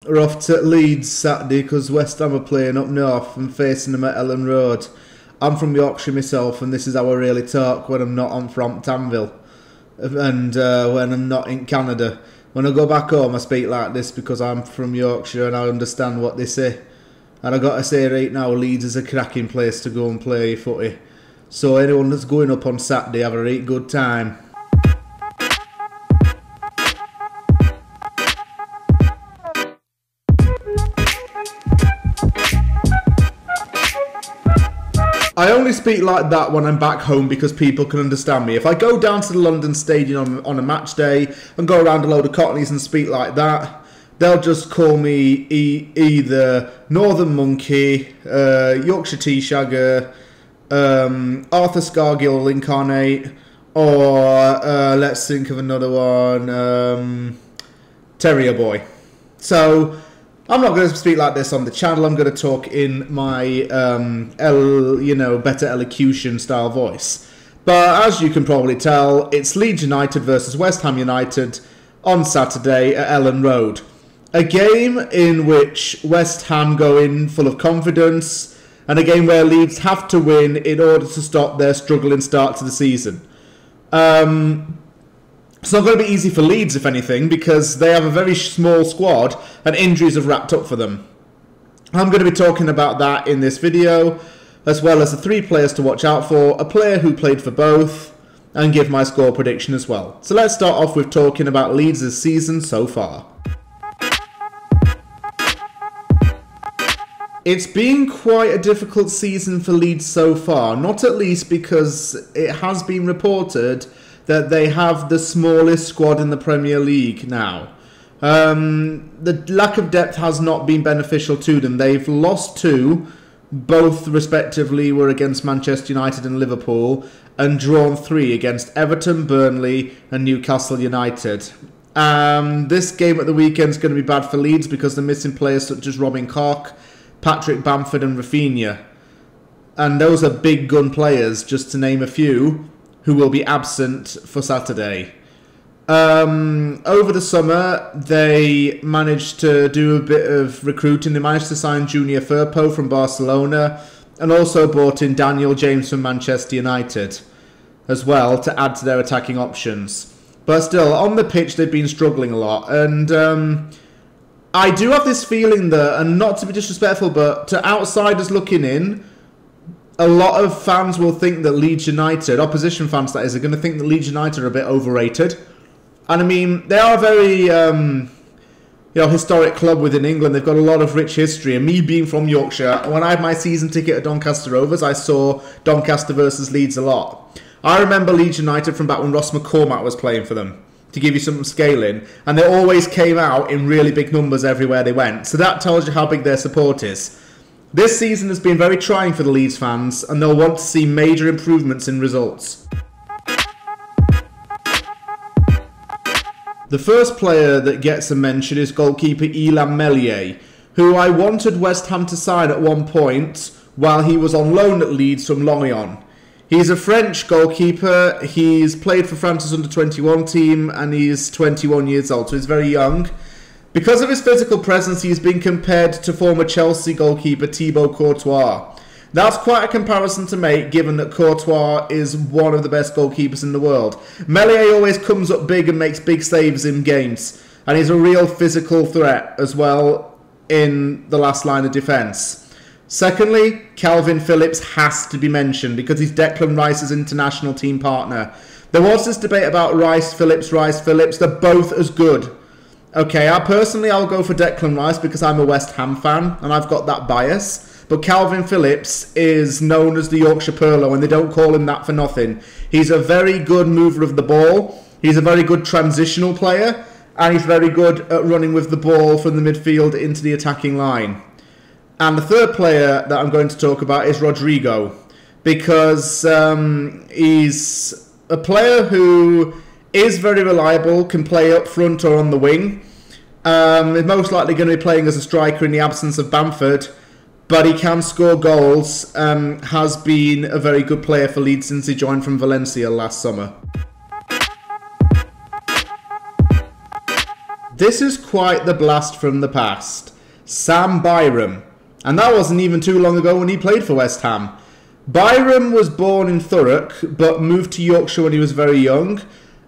We're off to Leeds Saturday because West Ham are playing up north and facing them at Ellen Road. I'm from Yorkshire myself, and this is how I really talk when I'm not on Framptonville and when I'm not in Canada. When I go back home, I speak like this because I'm from Yorkshire and I understand what they say. And I got to say right now, Leeds is a cracking place to go and play footy. So anyone that's going up on Saturday, have a right good time. I only speak like that when I'm back home because people can understand me. If I go down to the London Stadium on a match day and go around a load of cockneys and speak like that, they'll just call me either Northern Monkey, Yorkshire Tea-Shagger, Arthur Scargill Incarnate, or let's think of another one, Terrier Boy. So I'm not going to speak like this on the channel. I'm going to talk in my, better elocution style voice. But as you can probably tell, it's Leeds United versus West Ham United on Saturday at Ellen Road. A game in which West Ham go in full of confidence, and a game where Leeds have to win in order to stop their struggling start to the season. It's not going to be easy for Leeds, if anything, because they have a very small squad and injuries have wrapped up for them. I'm going to be talking about that in this video, as well as the 3 players to watch out for, a player who played for both, and give my score prediction as well. So let's start off with talking about Leeds' season so far. It's been quite a difficult season for Leeds so far, not at least because it has been reported that they have the smallest squad in the Premier League now. The lack of depth has not been beneficial to them. They've lost 2, both respectively were against Manchester United and Liverpool, and drawn 3 against Everton, Burnley and Newcastle United. This game at the weekend is going to be bad for Leeds because they're missing players such as Robin Koch, Patrick Bamford and Rafinha. And those are big gun players, just to name a few, who will be absent for Saturday. Over the summer, they managed to do a bit of recruiting. They managed to sign Junior Firpo from Barcelona and also brought in Daniel James from Manchester United as well to add to their attacking options. But still, on the pitch, they've been struggling a lot. And I do have this feeling that, and not to be disrespectful, but to outsiders looking in, a lot of fans will think that Leeds United, opposition fans that is, are going to think that Leeds United are a bit overrated. And I mean, they are a very historic club within England. They've got a lot of rich history. And me being from Yorkshire, when I had my season ticket at Doncaster Rovers, I saw Doncaster versus Leeds a lot. I remember Leeds United from back when Ross McCormack was playing for them, to give you some scaling. And they always came out in really big numbers everywhere they went. So that tells you how big their support is. This season has been very trying for the Leeds fans, and they'll want to see major improvements in results. The first player that gets a mention is goalkeeper Illan Meslier, who I wanted West Ham to sign at one point while he was on loan at Leeds from Lorient. He's a French goalkeeper, he's played for France's under-21 team, and he's 21 years old, so he's very young. Because of his physical presence, he's been compared to former Chelsea goalkeeper Thibaut Courtois. That's quite a comparison to make, given that Courtois is one of the best goalkeepers in the world. Meslier always comes up big and makes big saves in games, and he's a real physical threat as well in the last line of defence. Secondly, Calvin Phillips has to be mentioned because he's Declan Rice's international team partner. There was this debate about Rice-Phillips. They're both as good. Okay, I'll go for Declan Rice because I'm a West Ham fan and I've got that bias. But Calvin Phillips is known as the Yorkshire Pirlo, and they don't call him that for nothing. He's a very good mover of the ball. He's a very good transitional player, and he's very good at running with the ball from the midfield into the attacking line. And the third player that I'm going to talk about is Rodrigo, because he's a player who is very reliable, can play up front or on the wing. He's most likely going to be playing as a striker in the absence of Bamford, but he can score goals, has been a very good player for Leeds since he joined from Valencia last summer. This is quite the blast from the past. Sam Byram. And that wasn't even too long ago when he played for West Ham. Byram was born in Thurrock, but moved to Yorkshire when he was very young,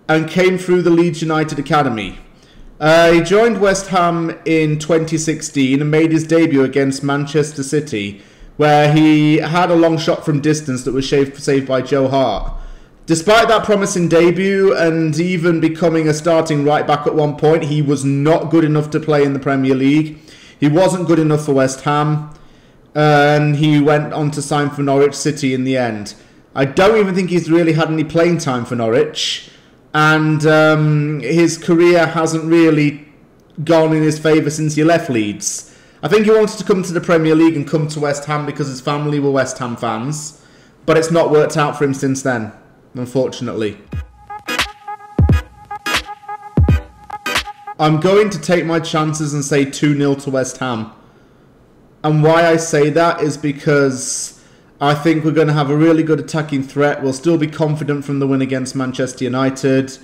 and came through the Leeds United Academy. He joined West Ham in 2016 and made his debut against Manchester City, where he had a long shot from distance that was saved by Joe Hart. Despite that promising debut and even becoming a starting right back at one point, he was not good enough to play in the Premier League. He wasn't good enough for West Ham, and he went on to sign for Norwich City in the end. I don't even think he's really had any playing time for Norwich, and his career hasn't really gone in his favour since he left Leeds. I think he wanted to come to the Premier League and come to West Ham because his family were West Ham fans, but it's not worked out for him since then, unfortunately. I'm going to take my chances and say 2-0 to West Ham. And why I say that is because I think we're going to have a really good attacking threat. We'll still be confident from the win against Manchester United.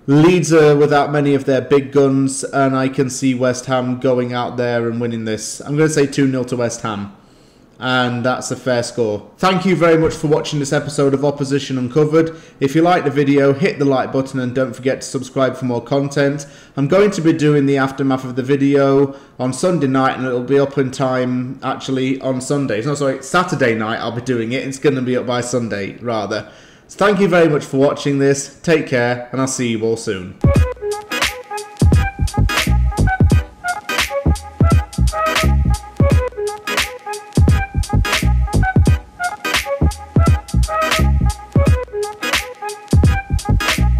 Leeds are without many of their big guns, and I can see West Ham going out there and winning this. I'm going to say 2-0 to West Ham. And that's a fair score. Thank you very much for watching this episode of Opposition Uncovered. If you liked the video, hit the like button and don't forget to subscribe for more content. I'm going to be doing the aftermath of the video on Sunday night, and it'll be up in time actually on Sunday. No, sorry, Saturday night I'll be doing it. It's going to be up by Sunday rather. So thank you very much for watching this. Take care, and I'll see you all soon.